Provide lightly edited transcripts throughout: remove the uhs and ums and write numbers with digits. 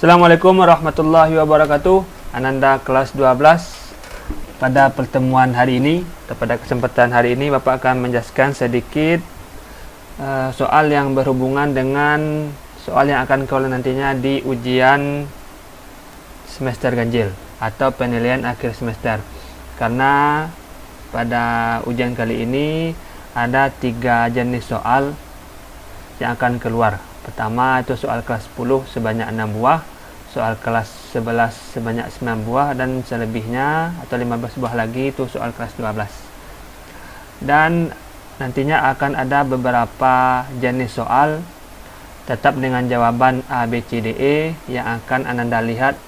Assalamualaikum warahmatullahi wabarakatuh. Ananda kelas 12. Pada pertemuan hari ini, atau pada kesempatan hari ini, Bapak akan menjelaskan sedikit soal yang berhubungan dengan soal yang akan kau nantinya di ujian semester ganjil atau penilaian akhir semester. Karena pada ujian kali ini ada 3 jenis soal yang akan keluar. Pertama itu soal kelas 10 sebanyak 6 buah, soal kelas 11 sebanyak 9 buah, dan selebihnya atau 15 buah lagi itu soal kelas 12. Dan nantinya akan ada beberapa jenis soal tetap dengan jawaban A, B, C, D, E yang akan Ananda lihat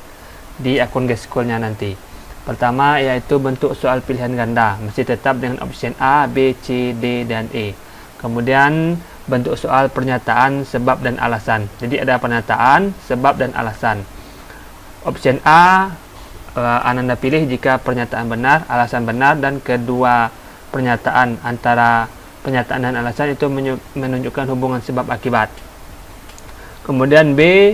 di akun Geskulnya nanti. Pertama yaitu bentuk soal pilihan ganda, masih tetap dengan opsi A, B, C, D, dan E. Kemudian bentuk soal pernyataan sebab dan alasan. Jadi ada pernyataan, sebab, dan alasan. Opsi A Ananda pilih jika pernyataan benar, alasan benar, dan kedua pernyataan antara pernyataan dan alasan itu menunjukkan hubungan sebab akibat. Kemudian B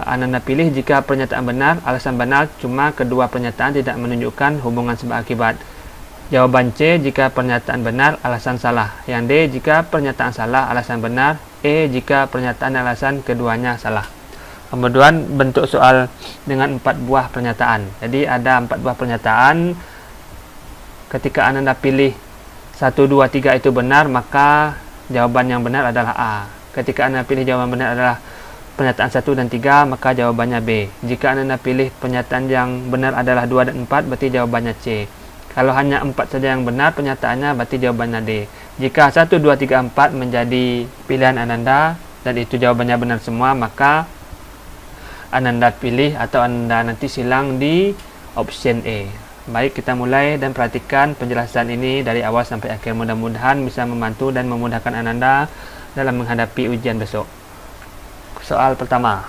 Ananda pilih jika pernyataan benar, alasan benar, cuma kedua pernyataan tidak menunjukkan hubungan sebab akibat. Jawaban C jika pernyataan benar, alasan salah. Yang D jika pernyataan salah, alasan benar. E jika pernyataan dan alasan keduanya salah. Kemudian bentuk soal dengan 4 buah pernyataan. Jadi ada 4 buah pernyataan. Ketika Ananda pilih 1, 2, 3 itu benar, maka jawaban yang benar adalah A. Ketika Ananda pilih jawaban benar adalah pernyataan 1 dan 3, maka jawabannya B. Jika Ananda pilih pernyataan yang benar adalah 2 dan 4, berarti jawabannya C. Kalau hanya 4 saja yang benar pernyataannya, berarti jawabannya D. Jika 1, 2, 3, 4 menjadi pilihan Ananda dan itu jawabannya benar semua, maka Ananda pilih atau Ananda nanti silang di option E. Baik, kita mulai dan perhatikan penjelasan ini dari awal sampai akhir. Mudah-mudahan bisa membantu dan memudahkan Ananda dalam menghadapi ujian besok. Soal pertama.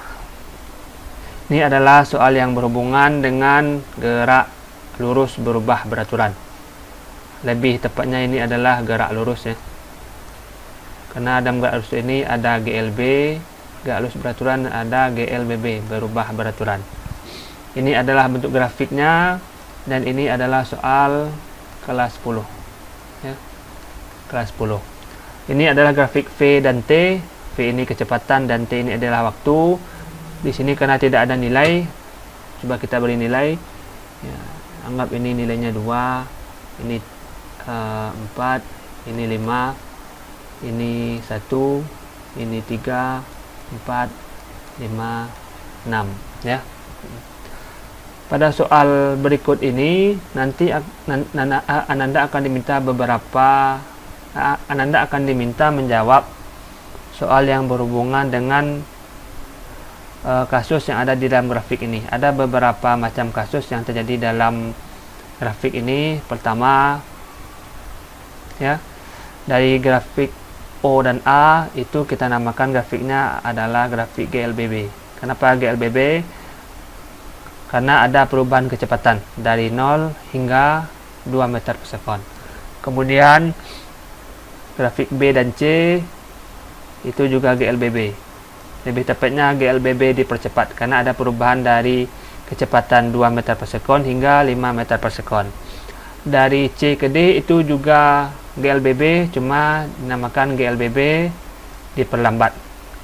Ini adalah soal yang berhubungan dengan gerak lurus berubah beraturan. Lebih tepatnya ini adalah gerak lurus ya. Karena dalam gerak lurus ini ada GLB, gerak lurus beraturan, ada GLBB, berubah beraturan. Ini adalah bentuk grafiknya dan ini adalah soal kelas 10 ya. Kelas 10. Ini adalah grafik V dan T. V ini kecepatan dan T ini adalah waktu. Di sini karena tidak ada nilai, coba kita beri nilai ya. Anggap ini nilainya 2, ini 4, ini 5, ini 1, ini 3, 4, 5, 6 ya. Pada soal berikut ini nanti Ananda akan diminta menjawab soal yang berhubungan dengan kasus yang ada di dalam grafik ini. Ada beberapa macam kasus yang terjadi dalam grafik ini. Pertama ya, dari grafik O dan A itu kita namakan grafiknya adalah grafik GLBB. Kenapa GLBB? Karena ada perubahan kecepatan dari 0 hingga 2 meter per sekon. Kemudian grafik B dan C itu juga GLBB. Lebih tepatnya GLBB dipercepat karena ada perubahan dari kecepatan 2 meter per sekon hingga 5 meter per sekon. Dari C ke D itu juga GLBB, cuma dinamakan GLBB diperlambat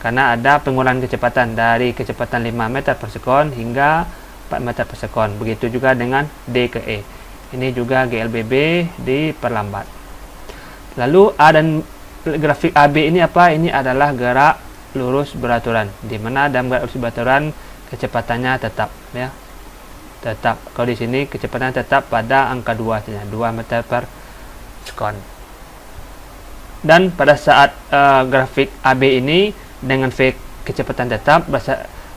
karena ada pengurangan kecepatan dari kecepatan 5 meter per sekon hingga 4 meter per sekon. Begitu juga dengan D ke E. Ini juga GLBB diperlambat. Lalu A dan grafik AB ini apa? Ini adalah gerak lurus beraturan, di mana dalam gerak lurus beraturan kecepatannya tetap ya. Tetap. Kalau di sini kecepatan tetap pada angka 2 saja, 2 meter per sekon. Dan pada saat grafik AB ini dengan V kecepatan tetap,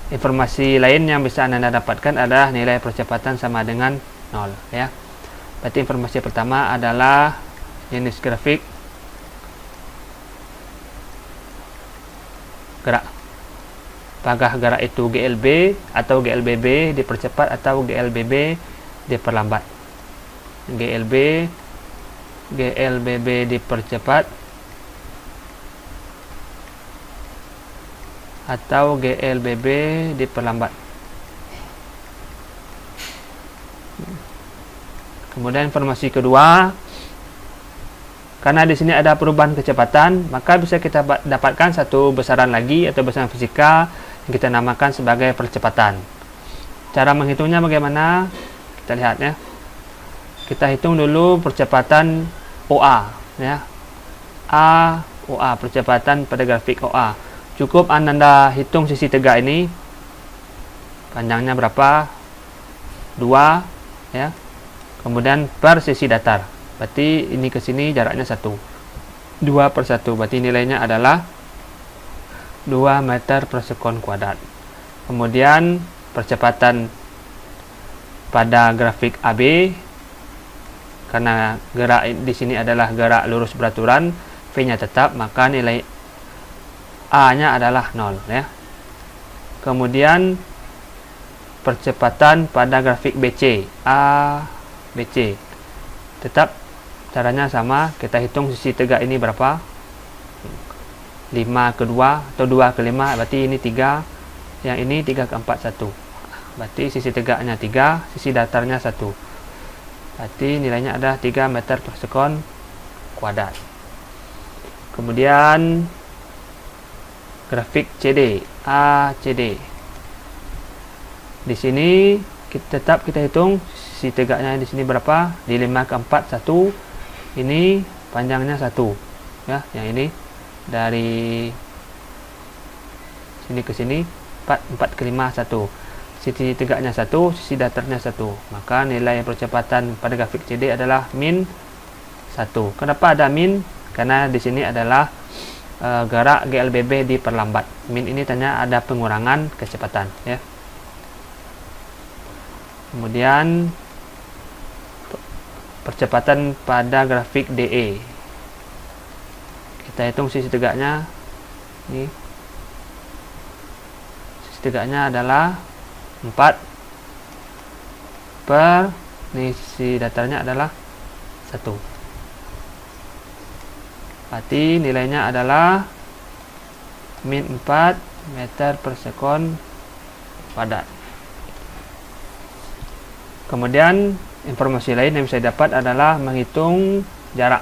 informasi lain yang bisa Anda dapatkan adalah nilai percepatan sama dengan 0 ya. Berarti informasi pertama adalah jenis grafik gerak. Apakah gerak itu GLB atau GLBB dipercepat atau GLBB diperlambat? GLBB dipercepat atau GLBB diperlambat. Kemudian informasi kedua, karena di sini ada perubahan kecepatan, maka bisa kita dapatkan satu besaran lagi atau besaran fisika yang kita namakan sebagai percepatan. Cara menghitungnya bagaimana? Kita lihat ya. Kita hitung dulu percepatan OA ya. OA, percepatan pada grafik OA. Cukup Anda hitung sisi tegak ini. Panjangnya berapa? 2 ya. Kemudian per sisi datar. Berarti ini ke sini jaraknya 1. 2/1. Berarti nilainya adalah 2 meter per sekon kuadrat. Kemudian percepatan pada grafik AB, karena gerak di sini adalah gerak lurus beraturan, V-nya tetap, maka nilai A-nya adalah 0 ya. Kemudian percepatan pada grafik BC, BC tetap caranya sama, kita hitung sisi tegak ini berapa, 5/2 atau 2/5, berarti ini 3, yang ini 3/4, 1. Berarti sisi tegaknya 3, sisi datarnya 1. Berarti nilainya ada 3 meter per sekon kuadrat. Kemudian grafik CD, ACD. Di sini tetap kita hitung sisi tegaknya di sini berapa? Di 5/4, 1. Ini panjangnya 1. Ya, yang ini dari sini ke sini 4/5, 1. Sisi tegaknya 1, sisi datarnya 1. Maka nilai percepatan pada grafik CD adalah min 1. Kenapa ada min? Karena di sini adalah gerak GLBB diperlambat. Min ini tanya ada pengurangan kecepatan ya. Kemudian percepatan pada grafik DE. Kita hitung sisi tegaknya. Ini sisi tegaknya adalah 4 per sisi datarnya adalah 1. Berarti nilainya adalah min 4 meter per sekon kuadrat. Kemudian informasi lain yang bisa dapat adalah menghitung jarak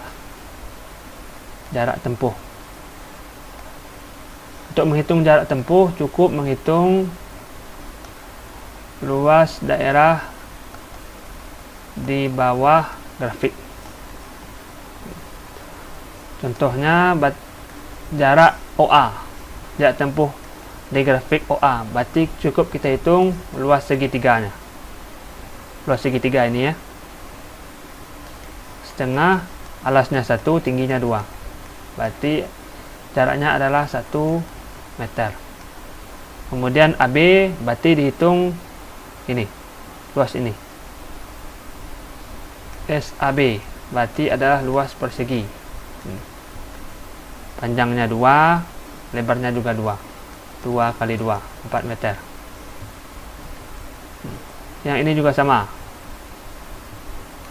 tempuh. Untuk menghitung jarak tempuh cukup menghitung luas daerah di bawah grafik. Contohnya jarak OA, jarak tempuh di grafik OA. Berarti cukup kita hitung luas segitiganya. Luas segitiga ini ya. Setengah, alasnya 1, tingginya 2. Berarti jaraknya adalah 1 meter. Kemudian AB berarti dihitung ini, luas ini. SAB berarti adalah luas persegi. Panjangnya 2, lebarnya juga 2. 2 kali 2, 4 meter. Yang ini juga sama.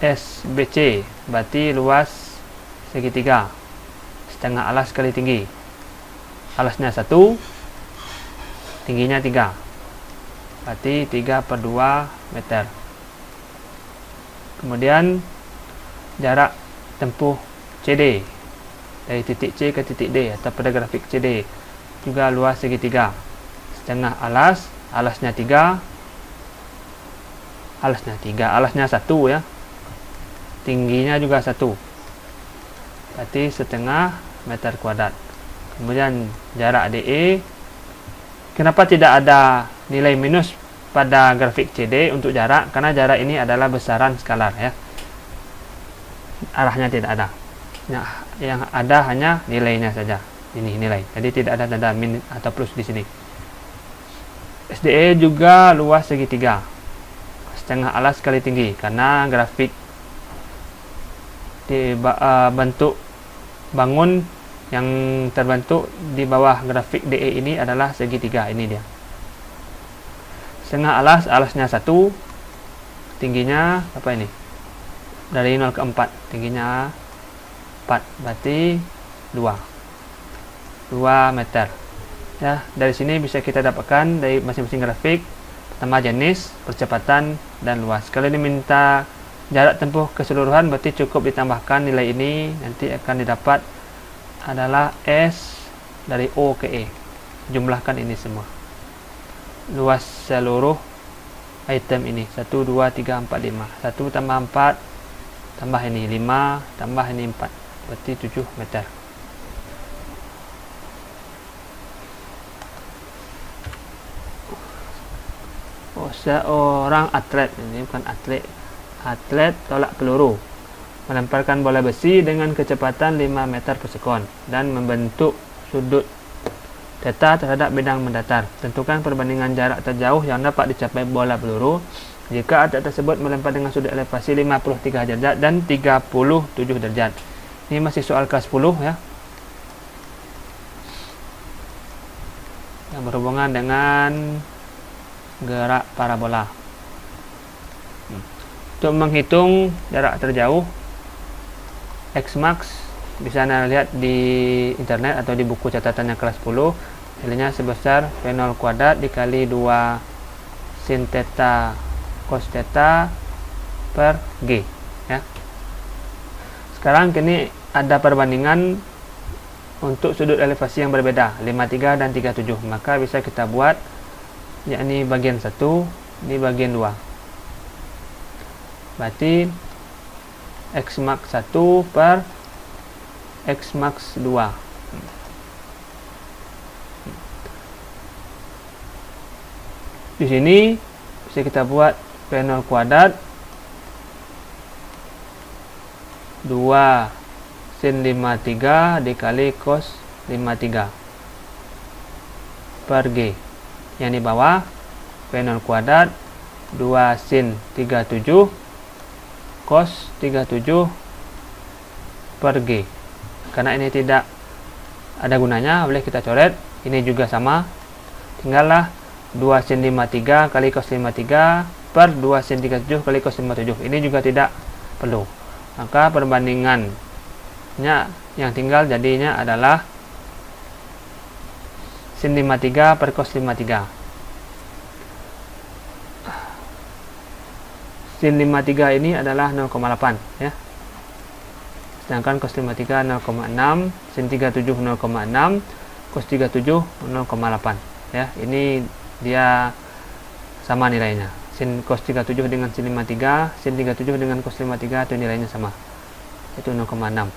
SBC berarti luas segitiga. Setengah alas kali tinggi. Alasnya 1, tingginya 3. Berarti 3/2 meter. Kemudian jarak tempuh CD dari titik C ke titik D atau pada grafik CD juga luas segitiga. Setengah alas, alasnya 3, alasnya 1 ya. Tingginya juga 1. Berarti setengah meter kuadrat. Kemudian jarak DE, kenapa tidak ada nilai minus pada grafik CD untuk jarak? Karena jarak ini adalah besaran skalar ya. Arahnya tidak ada. Nah, yang ada hanya nilainya saja. Ini nilai. Jadi tidak ada tanda min atau plus di sini. SDE juga luas segitiga. Setengah alas kali tinggi, karena grafik di bentuk bangun yang terbentuk di bawah grafik DE ini adalah segitiga. Ini dia. Setengah alas, alasnya 1, tingginya apa ini? Dari 0 ke 4, tingginya 4, berarti 2 meter. Ya, dari sini bisa kita dapatkan dari masing-masing grafik. Pertama jenis, percepatan, dan luas. Kalau diminta jarak tempuh keseluruhan, berarti cukup ditambahkan nilai ini. Nanti akan didapat adalah S dari O ke E. Jumlahkan ini semua. Luas seluruh item ini 1, 2, 3, 4, 5. 1 tambah 4 tambah ini 5 tambah ini 4, berarti 7 meter. Seorang atlet, ini bukan atlet, atlet tolak peluru melemparkan bola besi dengan kecepatan 5 meter per sekon dan membentuk sudut theta terhadap bidang mendatar. Tentukan perbandingan jarak terjauh yang dapat dicapai bola peluru jika atlet tersebut melempar dengan sudut elevasi 53 derajat dan 37 derajat. Ini masih soal kelas 10 ya, yang berhubungan dengan gerak parabola. Untuk menghitung jarak terjauh X max bisa Anda lihat di internet atau di buku catatannya kelas 10. Nilainya sebesar P0 kuadrat dikali 2 sin theta cos theta per G ya. Sekarang kini ada perbandingan untuk sudut elevasi yang berbeda 53 dan 37. Maka bisa kita buat yakni bagian 1, ini bagian 2. Berarti X max 1 per X max 2. Di sini bisa kita buat P0 kuadrat 2 sin 53 dikali cos 53 per G. Yang di bawah P0 kuadrat 2 sin 37 cos 37 per G. Karena ini tidak ada gunanya, boleh kita coret. Ini juga sama, tinggallah 2 sin 53 kali cos 53 per 2 sin 37 kali cos 57. Ini juga tidak perlu. Maka perbandingannya yang tinggal jadinya adalah sin 53 per cos 53. Sin 53 ini adalah 0,8 ya. Sedangkan cos 53 0,6, sin 37 0,6, cos 37 0,8 ya. Ini dia sama nilainya. Sin cos 37 dengan sin 53, sin 37 dengan cos 53 itu nilainya sama. Itu 0,6.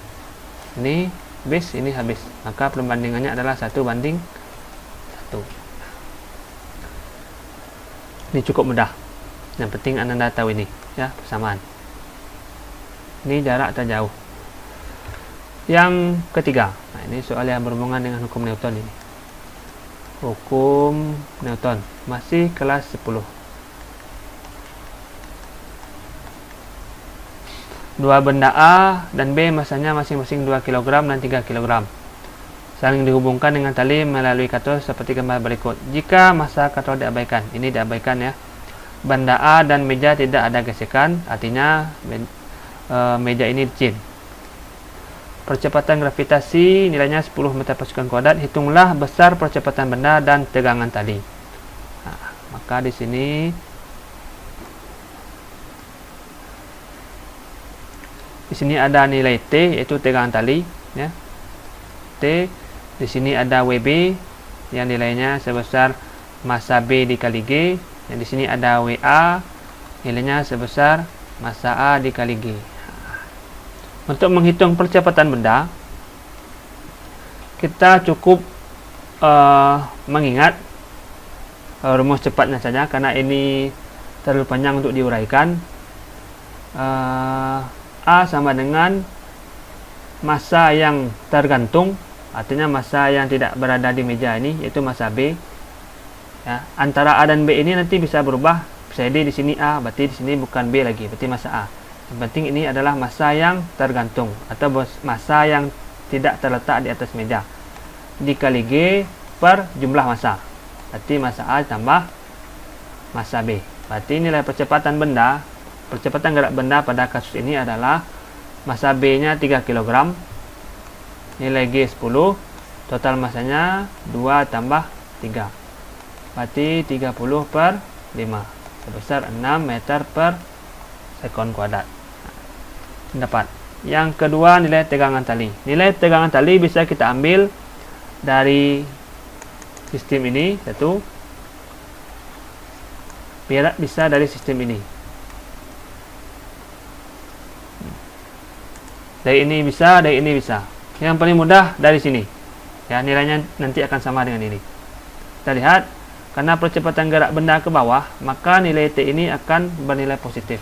Ini habis, ini habis. Maka perbandingannya adalah 1 banding 1. Ini cukup mudah. Yang penting Anda tahu ini ya, persamaan. Ini jarak terjauh. Yang ketiga, nah ini soal yang berhubungan dengan hukum Newton ini. Hukum Newton masih kelas 10. Dua benda A dan B masanya masing-masing 2 kg dan 3 kg. Saling dihubungkan dengan tali melalui katrol seperti gambar berikut. Jika massa katrol diabaikan, ini diabaikan ya. Benda A dan meja tidak ada gesekan, artinya meja ini licin. Percepatan gravitasi nilainya 10 meter per sekon kuadrat. Hitunglah besar percepatan benda dan tegangan tali. Nah, maka di sini ada nilai T, yaitu tegangan tali ya. T. Di sini ada WB yang nilainya sebesar massa B dikali G. Yang di sini ada WA, nilainya sebesar massa A dikali G. Untuk menghitung percepatan benda, kita cukup mengingat rumus cepatnya saja, karena ini terlalu panjang untuk diuraikan. A sama dengan massa yang tergantung, artinya massa yang tidak berada di meja ini, yaitu massa B. Ya, antara A dan B ini nanti bisa berubah. Bisa jadi di sini A, berarti di sini bukan B lagi, berarti massa A. Yang penting ini adalah massa yang tergantung atau massa yang tidak terletak di atas meja dikali G per jumlah massa. Berarti massa A tambah massa B. Berarti nilai percepatan benda, percepatan gerak benda pada kasus ini adalah massa B-nya 3 kg, nilai G 10, Total masanya 2 tambah 3. Berarti 30 per 5. Sebesar 6 meter per sekon kuadrat. Dapat. Yang kedua, nilai tegangan tali. Nilai tegangan tali bisa kita ambil dari sistem ini. Satu. Bisa dari sistem ini. Dari ini bisa, dari ini bisa. Yang paling mudah dari sini. Ya, nilainya nanti akan sama dengan ini. Kita lihat, karena percepatan gerak benda ke bawah, maka nilai T ini akan bernilai positif.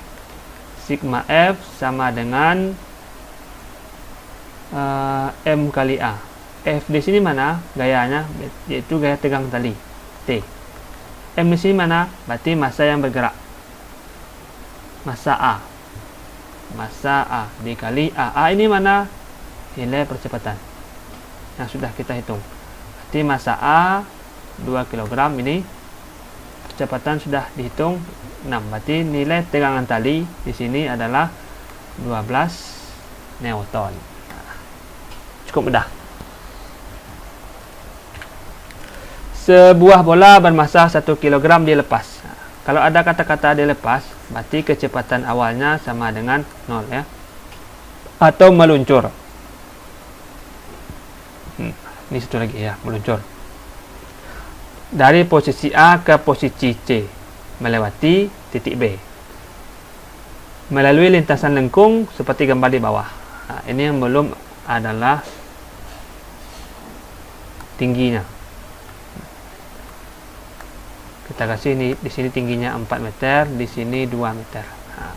Sigma F sama dengan M kali A. F di sini mana? Gayanya, yaitu gaya tegang tali. T. M di sini mana? Berarti massa yang bergerak. Massa A. Massa A dikali A. A ini mana? Nilai percepatan yang sudah kita hitung. Berarti massa A 2 kg ini, percepatan sudah dihitung 6. Berarti nilai tegangan tali di sini adalah 12 Newton. Cukup mudah. Sebuah bola bermassa 1 kg dilepas. Kalau ada kata-kata dilepas, berarti kecepatan awalnya sama dengan 0 ya. Atau meluncur. Ini satu lagi ya, meluncur. Dari posisi A ke posisi C, melewati titik B. Melalui lintasan lengkung seperti gambar di bawah. Nah, ini yang belum adalah tingginya. Kita kasih ini di sini tingginya 4 meter, di sini 2 meter. Nah,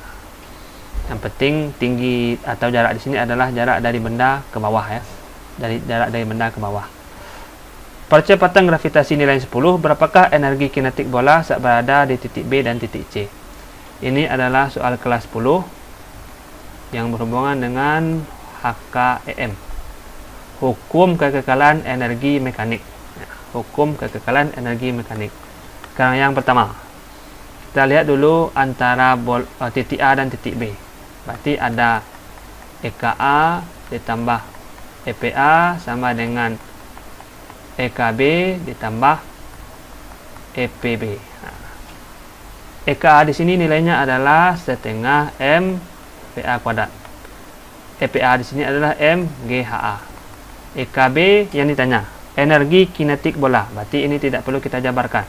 yang penting tinggi atau jarak di sini adalah jarak dari benda ke bawah ya. Jarak dari benda ke bawah. Percepatan gravitasi nilai 10, berapakah energi kinetik bola saat berada di titik B dan titik C? Ini adalah soal kelas 10 yang berhubungan dengan HKEM. Hukum kekekalan energi mekanik. Hukum kekekalan energi mekanik. Sekarang yang pertama, kita lihat dulu antara titik A dan titik B. Berarti ada EKA ditambah EPA sama dengan EKB ditambah EPB. Nah, EKA di sini nilainya adalah setengah M PA kuadrat. EPA di sini adalah M GHA. EKB yang ditanya, energi kinetik bola. Berarti ini tidak perlu kita jabarkan.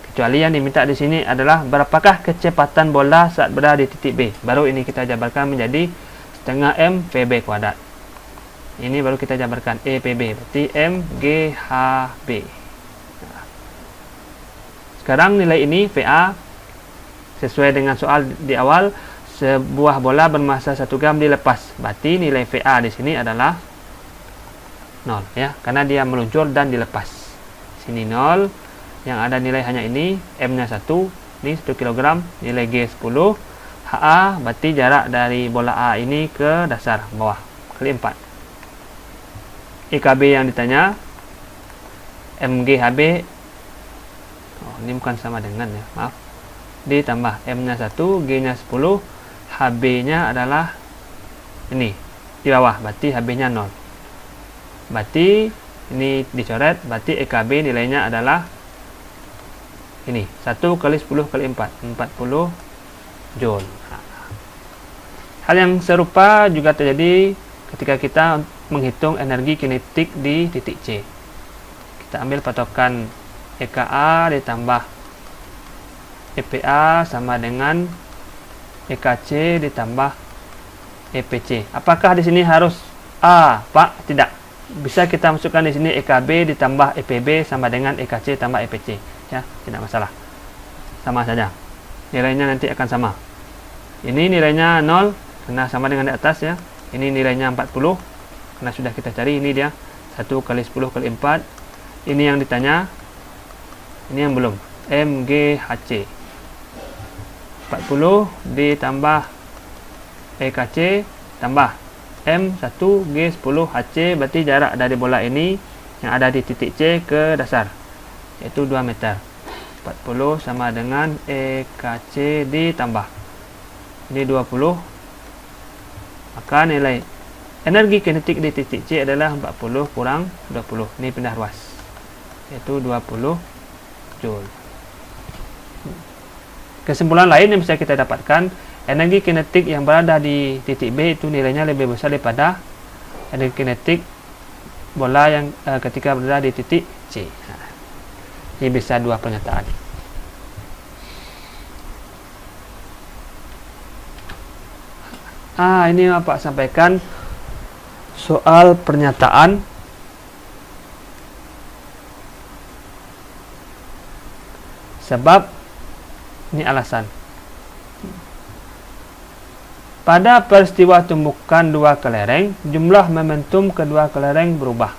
Kecuali yang diminta di sini adalah berapakah kecepatan bola saat berada di titik B. Baru ini kita jabarkan menjadi setengah M PB kuadrat. Ini baru kita jabarkan EPB, berarti MGHB. Nah, sekarang nilai ini VA sesuai dengan soal di awal, sebuah bola bermassa 1 gram dilepas. Berarti nilai VA di sini adalah 0 ya, karena dia meluncur dan dilepas. Sini 0, yang ada nilai hanya ini, M-nya 1, ini 1 kg, nilai G 10, HA berarti jarak dari bola A ini ke dasar bawah kali 4. EKB yang ditanya, MGHB, ini bukan sama dengan ya, maaf, ditambah M-nya 1, G-nya 10, HB-nya adalah ini di bawah, berarti HB-nya 0. Berarti ini dicoret, berarti EKB nilainya adalah ini 1 kali 10 kali 4, 40 Joule. Hal yang serupa juga terjadi ketika kita menghitung energi kinetik di titik C. Kita ambil patokan EKA ditambah EPA sama dengan EKC ditambah EPC. Apakah di sini harus A, Pak? Tidak. Bisa kita masukkan di sini EKB ditambah EPB sama dengan EKC tambah EPC. Ya, tidak masalah. Sama saja. Nilainya nanti akan sama. Ini nilainya 0 karena sama dengan di atas ya. Ini nilainya 40 karena sudah kita cari, ini dia 1 kali 10 kali 4. Ini yang ditanya, ini yang belum, MGHC 40 ditambah EKC tambah M1G10HC, berarti jarak dari bola ini yang ada di titik C ke dasar yaitu 2 meter. 40 sama dengan EKC ditambah ini 20, maka nilai Energi kinetik di titik C adalah 40 kurang 20. Ini pindah ruas, yaitu 20 Joule. Kesimpulan lain yang bisa kita dapatkan, energi kinetik yang berada di titik B itu nilainya lebih besar daripada energi kinetik bola yang ketika berada di titik C. Ini bisa dua pernyataan. Ini Bapak sampaikan soal pernyataan sebab. Ini alasan. Pada peristiwa tumbukan dua kelereng, jumlah momentum kedua kelereng berubah.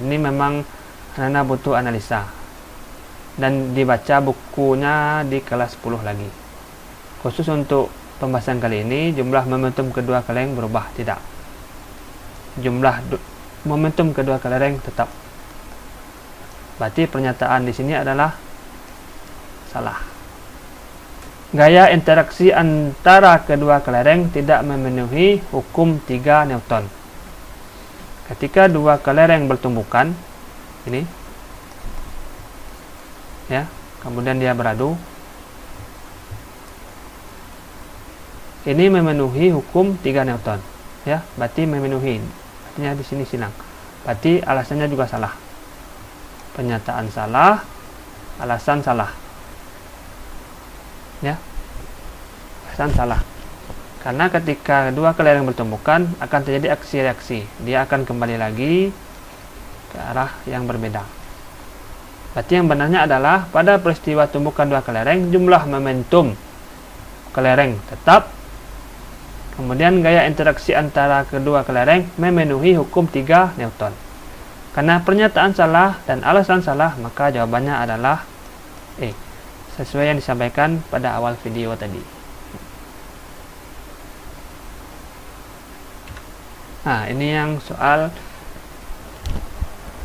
Ini memang anak butuh analisa dan dibaca bukunya di kelas 10 lagi. Khusus untuk pembahasan kali ini, jumlah momentum kedua kelereng berubah tidak. Jumlah momentum kedua kelereng tetap. Berarti pernyataan di sini adalah salah. Gaya interaksi antara kedua kelereng tidak memenuhi hukum 3 Newton. Ketika dua kelereng bertumbukan, ini, ya, kemudian dia beradu, ini memenuhi hukum 3 Newton, ya, berarti memenuhi. Artinya di sini silang. Berarti alasannya juga salah. Pernyataan salah, alasan salah. Ya, alasan salah. Karena ketika dua kelereng bertumbukan akan terjadi aksi reaksi, dia akan kembali lagi ke arah yang berbeda. Berarti yang benarnya adalah pada peristiwa tumbukan dua kelereng, jumlah momentum kelereng tetap, kemudian gaya interaksi antara kedua kelereng memenuhi hukum 3 Newton. Karena pernyataan salah dan alasan salah, maka jawabannya adalah E, sesuai yang disampaikan pada awal video tadi. Ini yang soal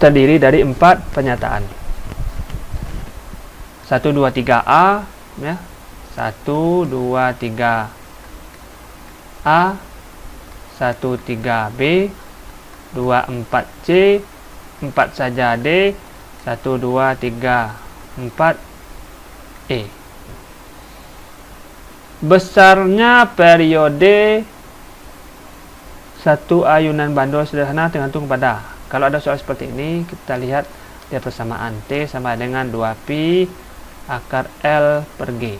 terdiri dari 4 pernyataan. 1, 2, 3A, ya. 1, 2, 3A, 1, 3B, 2, 4C, 4 saja D, 1, 2, 3, 4E. Besarnya periode satu ayunan bandul sederhana tergantung pada. Kalau ada soal seperti ini, kita lihat dia persamaan T sama dengan 2pi akar L per G.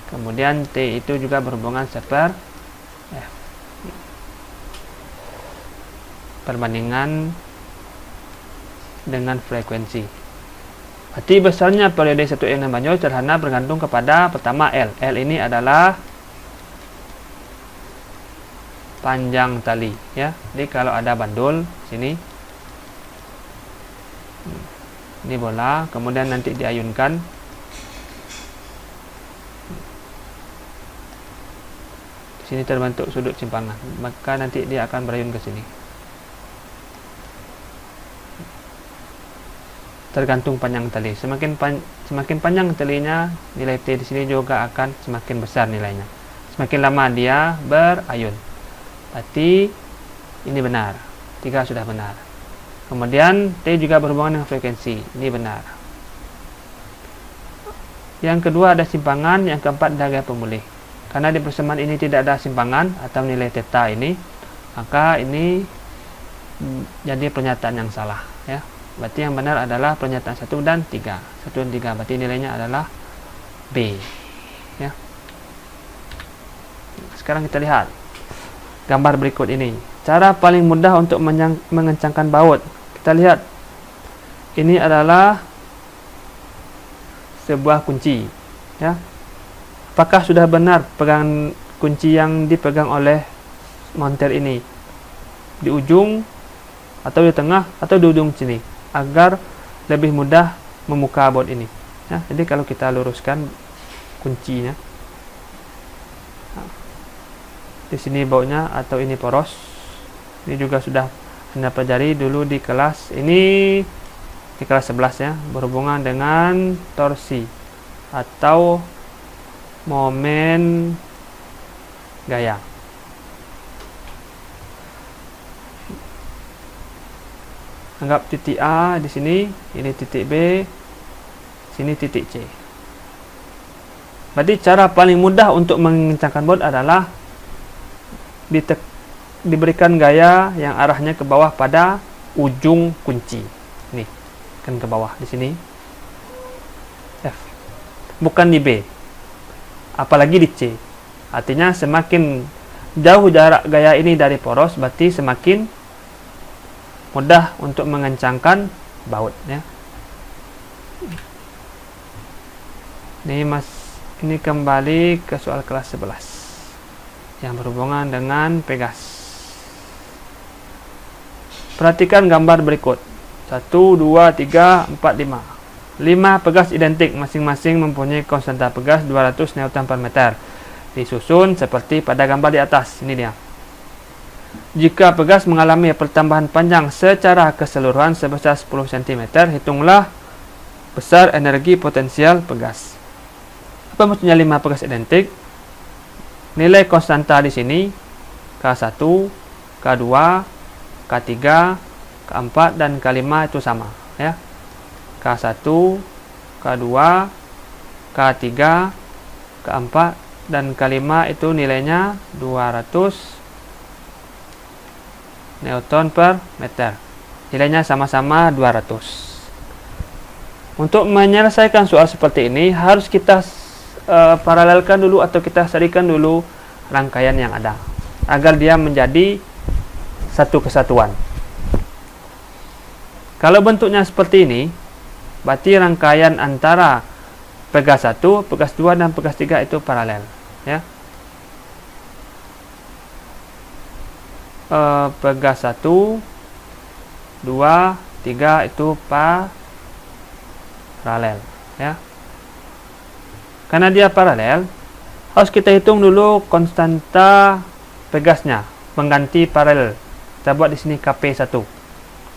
Kemudian T itu juga berhubungan seper F. Perbandingan dengan frekuensi. Berarti besarnya periode satu ayunan bandul sederhana bergantung kepada pertama L. L ini adalah panjang tali, ya. Jadi kalau ada bandul sini, ini bola, kemudian nanti diayunkan, di sini terbentuk sudut simpangan, maka nanti dia akan berayun ke sini. Tergantung panjang tali. Semakin panjang talinya, nilai T di sini juga akan semakin besar nilainya. Semakin lama dia berayun. Berarti ini benar. 3 sudah benar. Kemudian T juga berhubungan dengan frekuensi. Ini benar. Yang kedua ada simpangan. Yang keempat ada gaya pemulih. Karena di persamaan ini tidak ada simpangan atau nilai theta ini, maka ini jadi pernyataan yang salah, ya. Berarti yang benar adalah pernyataan 1 dan 3. 1 dan 3. Berarti nilainya adalah B, ya. Sekarang kita lihat gambar berikut ini. Cara paling mudah untuk mengencangkan baut. Kita lihat. Ini adalah sebuah kunci, ya. Apakah sudah benar pegangan kunci yang dipegang oleh montir ini di ujung atau di tengah atau di ujung sini, agar lebih mudah membuka baut ini, ya. Jadi kalau kita luruskan kuncinya, di sini bautnya atau ini poros. Ini juga sudah Anda pelajari dulu di kelas ini, di kelas 11, ya, berhubungan dengan torsi atau momen gaya. Anggap titik A di sini, ini titik B, sini titik C. Berarti cara paling mudah untuk mengencangkan baut adalah diberikan gaya yang arahnya ke bawah pada ujung kunci. Nih, kan ke bawah di sini. F. Bukan di B. Apalagi di C. Artinya semakin jauh jarak gaya ini dari poros, berarti semakin mudah untuk mengencangkan baut, ya. Ini kembali ke soal kelas 11 yang berhubungan dengan pegas. Perhatikan gambar berikut. 1, 2, 3, 4, 5. 5 pegas identik, masing-masing mempunyai konstanta pegas 200 Newton per meter. Disusun seperti pada gambar di atas. Ini dia. Jika pegas mengalami pertambahan panjang secara keseluruhan sebesar 10 cm, hitunglah besar energi potensial pegas. Apa maksudnya 5 pegas identik? Nilai konstanta di sini K1, K2, K3, K4 dan K5 itu sama, ya. K1, K2, K3, K4 dan K5 itu nilainya 200 Newton per meter. Nilainya sama-sama 200. Untuk menyelesaikan soal seperti ini harus kita paralelkan dulu atau kita serikan dulu rangkaian yang ada agar dia menjadi satu kesatuan. Kalau bentuknya seperti ini, berarti rangkaian antara pegas 1, pegas 2 dan pegas 3 itu paralel, ya. Pegas 1, 2, 3 itu paralel, ya. Karena dia paralel, harus kita hitung dulu konstanta pegasnya, mengganti paralel. Kita buat di sini KP1.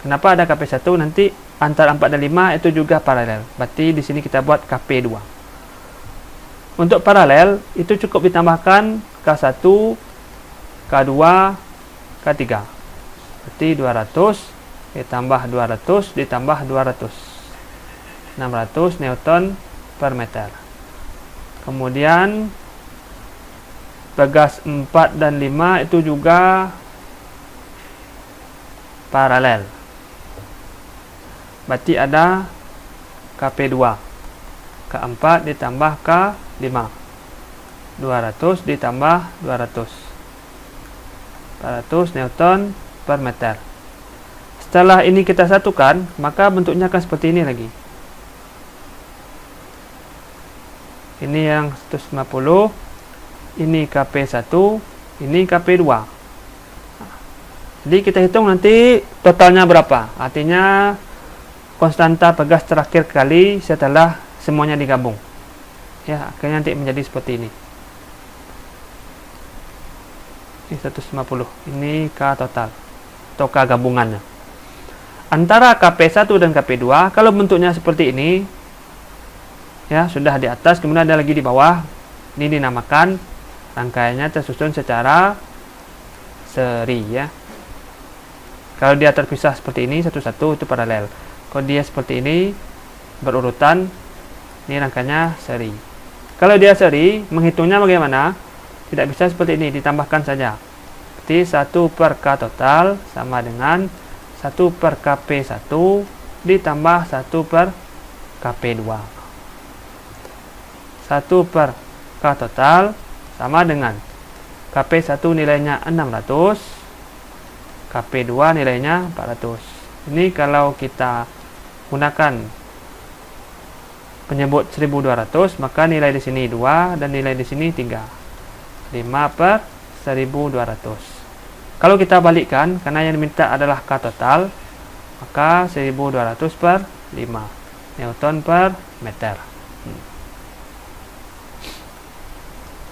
Kenapa ada KP1? Nanti antara 4 dan 5 itu juga paralel. Berarti di sini kita buat KP2. Untuk paralel itu cukup ditambahkan K1, K2, K3. Berarti 200 ditambah 200 ditambah 200. 600 Newton per meter. Kemudian pegas 4 dan 5 itu juga paralel. Berarti ada KP2. K4 ditambah K5. 200 ditambah 200. 400 Newton per meter. Setelah ini kita satukan, maka bentuknya akan seperti ini lagi. Ini yang 150, ini KP1, ini KP2. Jadi kita hitung nanti totalnya berapa. Artinya konstanta pegas terakhir kali setelah semuanya digabung. Ya, akhirnya nanti menjadi seperti ini. Ini 150, ini K total atau K gabungannya. Antara KP1 dan KP2, kalau bentuknya seperti ini, ya, sudah di atas, kemudian ada lagi di bawah. Ini dinamakan rangkaiannya tersusun secara seri, ya. Kalau dia terpisah seperti ini satu-satu itu paralel. Kalau dia seperti ini berurutan, ini rangkaiannya seri. Kalau dia seri, menghitungnya bagaimana? Tidak bisa seperti ini, ditambahkan saja. Berarti 1 per K total sama dengan 1 per KP1 ditambah 1 per KP2. 1 per K total sama dengan KP1 nilainya 600, KP2 nilainya 400. Ini kalau kita gunakan penyebut 1200, maka nilai di sini 2 dan nilai di sini 3. 5 per 1200. Kalau kita balikkan, karena yang diminta adalah K total, maka 1200 per 5 Newton per meter.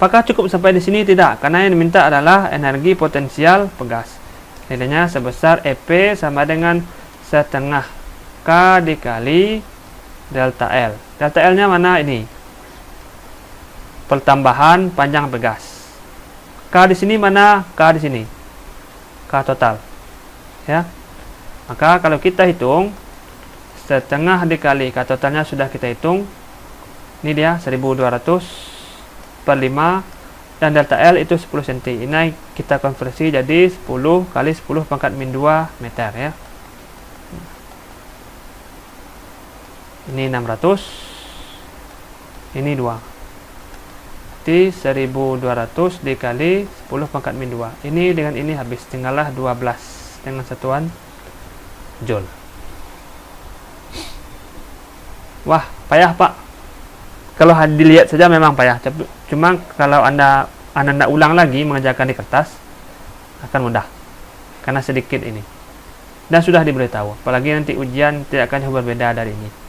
Apakah cukup sampai di sini? Tidak, karena yang diminta adalah energi potensial pegas. Nilainya sebesar EP sama dengan setengah K dikali delta L. Delta L-nya mana ini? Pertambahan panjang pegas. K di sini mana? K di sini. K total. Ya. Maka kalau kita hitung setengah dikali, totalnya sudah kita hitung. Ini dia 1200 per 5, dan delta L itu 10 cm. Ini kita konversi jadi 10 kali 10 pangkat min 2 meter ya. Ini 600, ini 2. Jadi 1200 dikali 10 pangkat min 2. Ini dengan ini habis, tinggallah 12 dengan satuan joule. Wah, payah Pak. Kalau dilihat saja memang payah. Cuma kalau anda tidak ulang lagi mengerjakan di kertas, akan mudah. Karena sedikit ini. Dan sudah diberitahu. Apalagi nanti ujian tidak akan jauh berbeda dari ini.